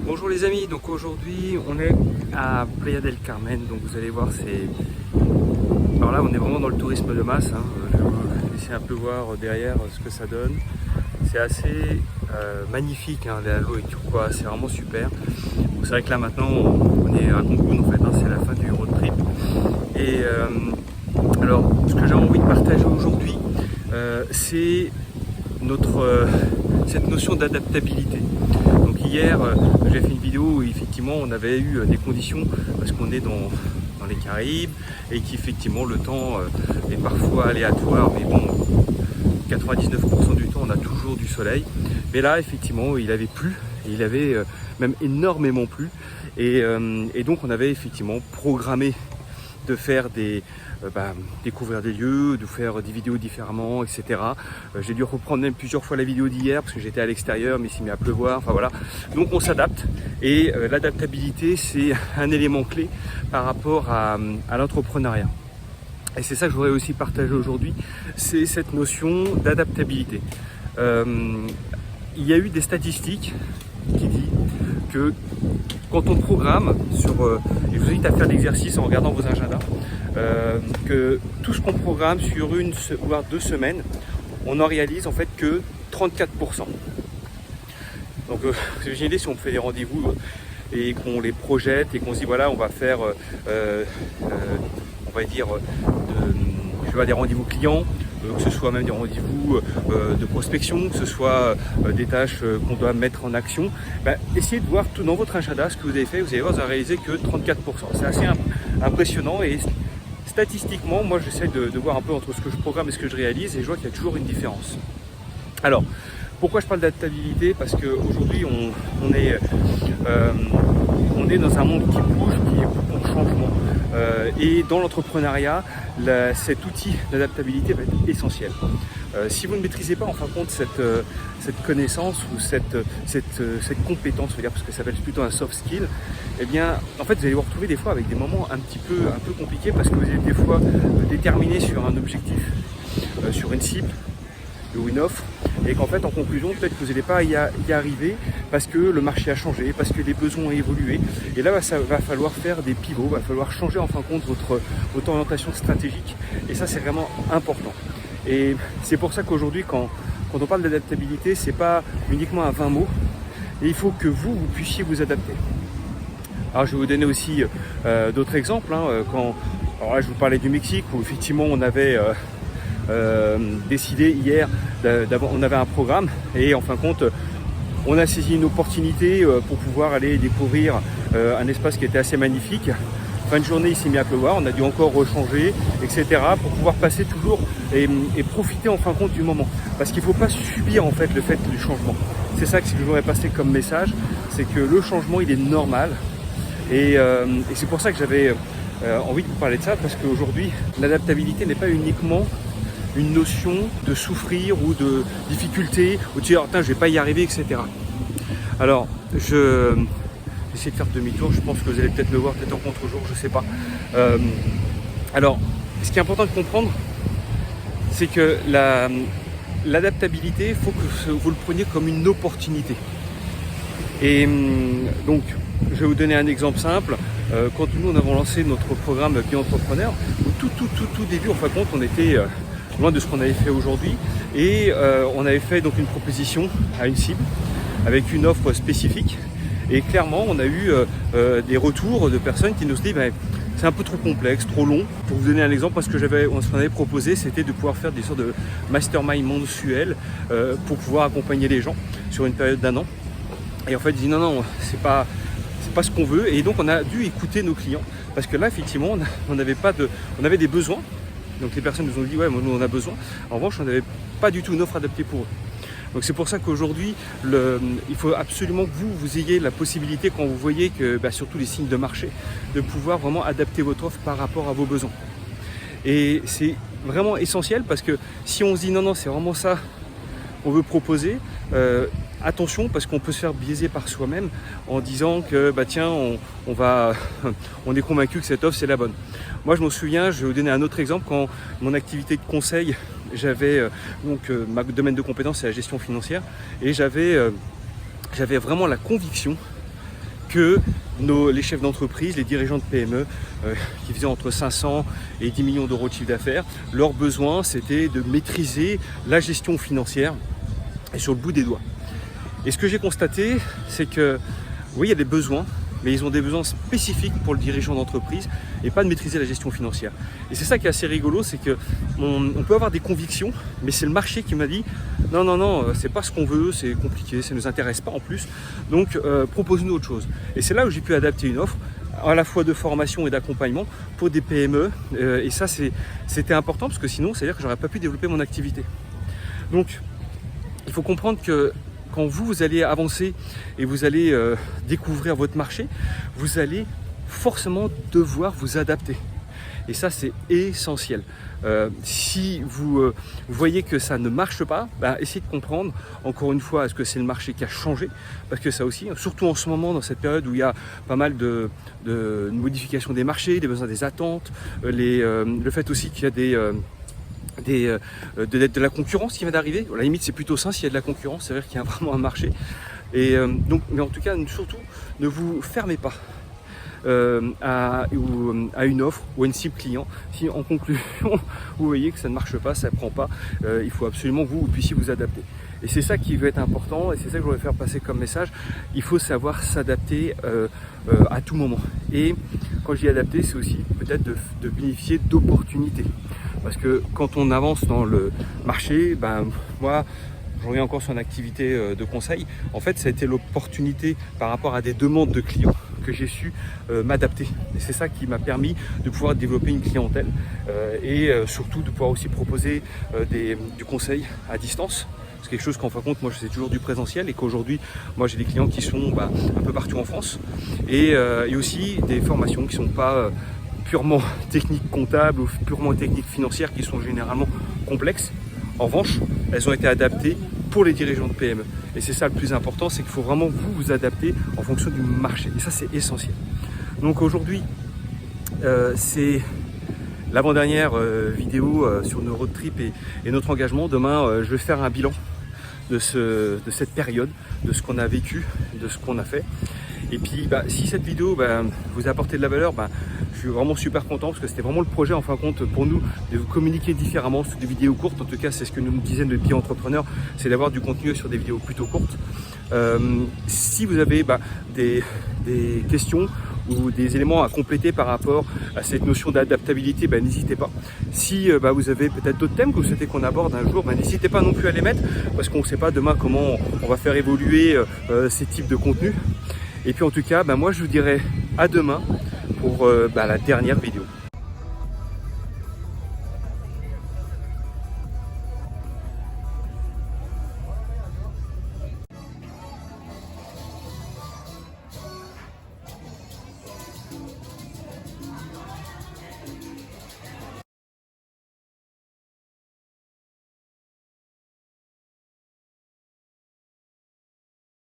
Bonjour les amis, donc aujourd'hui on est à Playa del Carmen, donc vous allez voir alors là on est vraiment dans le tourisme de masse, hein. Je vais vous laisser un peu voir derrière ce que ça donne. C'est assez magnifique, hein. L'eau est turquoise, c'est vraiment super. C'est vrai que là maintenant on est à Cancun en fait, hein. C'est la fin du road trip. Et alors ce que j'ai envie de partager aujourd'hui, c'est cette notion d'adaptabilité. Donc hier, j'ai fait une vidéo où effectivement on avait eu des conditions parce qu'on est dans les Caraïbes et qu'effectivement le temps est parfois aléatoire, mais bon, 99% du temps on a toujours du soleil. Mais là effectivement il avait plu, et il avait même énormément plu, et donc on avait effectivement programmé de faire découvrir des lieux, de faire des vidéos différemment, etc. J'ai dû reprendre même plusieurs fois la vidéo d'hier parce que j'étais à l'extérieur, mais il s'est mis à pleuvoir, enfin voilà. Donc on s'adapte, et l'adaptabilité c'est un élément clé par rapport à l'entrepreneuriat. Et c'est ça que je voudrais aussi partager aujourd'hui, c'est cette notion d'adaptabilité. Il y a eu des statistiques qui disent que quand on programme et je vous invite à faire l'exercice en regardant vos agendas, que tout ce qu'on programme sur une voire 2 semaines, on en réalise en fait que 34%. Donc vous imaginez si on fait des rendez-vous et qu'on les projette et qu'on se dit voilà on va faire on va dire des rendez-vous clients, que ce soit même des rendez-vous de prospection, que ce soit des tâches qu'on doit mettre en action, essayez de voir tout dans votre agenda ce que vous avez fait, vous allez voir, vous avez réalisé que 34%. C'est assez impressionnant, et statistiquement, moi j'essaie de voir un peu entre ce que je programme et ce que je réalise, et je vois qu'il y a toujours une différence. Alors, pourquoi je parle d'adaptabilité? Parce qu'aujourd'hui on est dans un monde qui bouge, qui est beaucoup en changement. Et dans l'entrepreneuriat, cet outil d'adaptabilité va être essentiel. Si vous ne maîtrisez pas en fin de compte cette connaissance ou cette compétence, parce que ça s'appelle plutôt un soft skill, eh bien en fait vous allez vous retrouver des fois avec des moments un peu compliqués, parce que vous êtes des fois déterminé sur un objectif, sur une cible ou une offre, et qu'en fait en conclusion peut-être que vous n'allez pas y arriver parce que le marché a changé, parce que les besoins ont évolué, et là ça va falloir faire des pivots, va falloir changer en fin de compte votre orientation stratégique, et ça c'est vraiment important. Et c'est pour ça qu'aujourd'hui quand on parle d'adaptabilité, c'est pas uniquement à 20 mots, et il faut que vous puissiez vous adapter. Alors je vais vous donner aussi d'autres exemples, hein. Alors là je vous parlais du Mexique où effectivement on avait décidé hier on avait un programme, et en fin de compte on a saisi une opportunité pour pouvoir aller découvrir un espace qui était assez magnifique. Fin de journée il s'est mis à pleuvoir, on a dû encore rechanger, etc. pour pouvoir passer toujours et profiter en fin de compte du moment, parce qu'il ne faut pas subir en fait le fait du changement. C'est ça que je voudrais passer comme message, c'est que le changement il est normal, et c'est pour ça que j'avais envie de vous parler de ça, parce qu'aujourd'hui l'adaptabilité n'est pas uniquement une notion de souffrir ou de difficulté, ou de dire je vais pas y arriver, etc. Alors je vais essayer de faire demi-tour, je pense que vous allez peut-être me voir peut-être en contre-jour, je sais pas. Alors ce qui est important de comprendre, c'est que l'adaptabilité, il faut que vous le preniez comme une opportunité. Et donc je vais vous donner un exemple simple. Quand nous avons lancé notre programme Bio Entrepreneur, au tout début, en fin de compte, on était loin de ce qu'on avait fait aujourd'hui, et on avait fait donc une proposition à une cible avec une offre spécifique, et clairement on a eu des retours de personnes qui nous disent c'est un peu trop complexe, trop long. Pour vous donner un exemple, parce que ce qu'on avait proposé, c'était de pouvoir faire des sortes de mastermind mensuels pour pouvoir accompagner les gens sur une période d'1 an, et en fait ils disent non c'est pas ce qu'on veut, et donc on a dû écouter nos clients, parce que là effectivement on avait des besoins. Donc les personnes nous ont dit ouais, nous on a besoin. En revanche, on n'avait pas du tout une offre adaptée pour eux. Donc c'est pour ça qu'aujourd'hui, il faut absolument que vous ayez la possibilité, quand vous voyez que surtout les signes de marché, de pouvoir vraiment adapter votre offre par rapport à vos besoins. Et c'est vraiment essentiel, parce que si on se dit non c'est vraiment ça qu'on veut proposer, attention, parce qu'on peut se faire biaiser par soi-même en disant que tiens on est convaincu que cette offre c'est la bonne. Moi je me souviens, je vais vous donner un autre exemple, quand mon activité de conseil, j'avais ma domaine de compétence c'est la gestion financière, et j'avais vraiment la conviction que les chefs d'entreprise, les dirigeants de PME qui faisaient entre 500 et 10 millions d'euros de chiffre d'affaires, leur besoin c'était de maîtriser la gestion financière et sur le bout des doigts. Et ce que j'ai constaté, c'est que oui, il y a des besoins, mais ils ont des besoins spécifiques pour le dirigeant d'entreprise et pas de maîtriser la gestion financière. Et c'est ça qui est assez rigolo, c'est qu'on peut avoir des convictions, mais c'est le marché qui m'a dit non, c'est pas ce qu'on veut, c'est compliqué, ça ne nous intéresse pas en plus, donc propose-nous autre chose. Et c'est là où j'ai pu adapter une offre à la fois de formation et d'accompagnement pour des PME, et ça c'était important parce que sinon, c'est-à-dire que j'aurais pas pu développer mon activité. Donc, il faut comprendre que quand vous allez avancer et vous allez découvrir votre marché, vous allez forcément devoir vous adapter. Et ça, c'est essentiel. Si vous voyez que ça ne marche pas, essayez de comprendre, encore une fois, est-ce que c'est le marché qui a changé? Parce que ça aussi, surtout en ce moment, dans cette période où il y a pas mal de modifications des marchés, des besoins des attentes, le fait aussi qu'il y a de la concurrence qui vient d'arriver. À la limite, c'est plutôt ça s'il y a de la concurrence, c'est-à-dire qu'il y a vraiment un marché. Et donc, mais en tout cas, surtout, ne vous fermez pas à une offre ou à une cible client. Si en conclusion, vous voyez que ça ne marche pas, ça ne prend pas, il faut absolument que vous puissiez vous adapter. Et c'est ça qui va être important et c'est ça que je voudrais faire passer comme message. Il faut savoir s'adapter à tout moment. Et quand je dis adapter, c'est aussi peut-être de bénéficier d'opportunités. Parce que quand on avance dans le marché, moi, je reviens encore sur une activité de conseil. En fait, ça a été l'opportunité par rapport à des demandes de clients que j'ai su m'adapter. Et c'est ça qui m'a permis de pouvoir développer une clientèle et surtout de pouvoir aussi proposer du conseil à distance. C'est quelque chose qu'en fin de compte, moi, je fais toujours du présentiel et qu'aujourd'hui, moi, j'ai des clients qui sont un peu partout en France et aussi des formations qui ne sont pas purement techniques comptables ou purement techniques financières qui sont généralement complexes. En revanche, elles ont été adaptées pour les dirigeants de PME. Et c'est ça le plus important, c'est qu'il faut vraiment vous adapter en fonction du marché. Et ça, c'est essentiel. Donc aujourd'hui, c'est l'avant-dernière vidéo sur nos road trips et notre engagement. Demain, je vais faire un bilan de cette période, de ce qu'on a vécu, de ce qu'on a fait. Et puis, si cette vidéo vous a apporté de la valeur, je suis vraiment super content parce que c'était vraiment le projet en fin de compte pour nous de vous communiquer différemment sur des vidéos courtes. En tout cas, c'est ce que nous disaient nos petits entrepreneurs, c'est d'avoir du contenu sur des vidéos plutôt courtes. Si vous avez des questions ou des éléments à compléter par rapport à cette notion d'adaptabilité, n'hésitez pas. Si vous avez peut-être d'autres thèmes que vous souhaitez qu'on aborde un jour, n'hésitez pas non plus à les mettre parce qu'on ne sait pas demain comment on va faire évoluer ces types de contenus. Et puis en tout cas, moi je vous dirai à demain pour la dernière vidéo.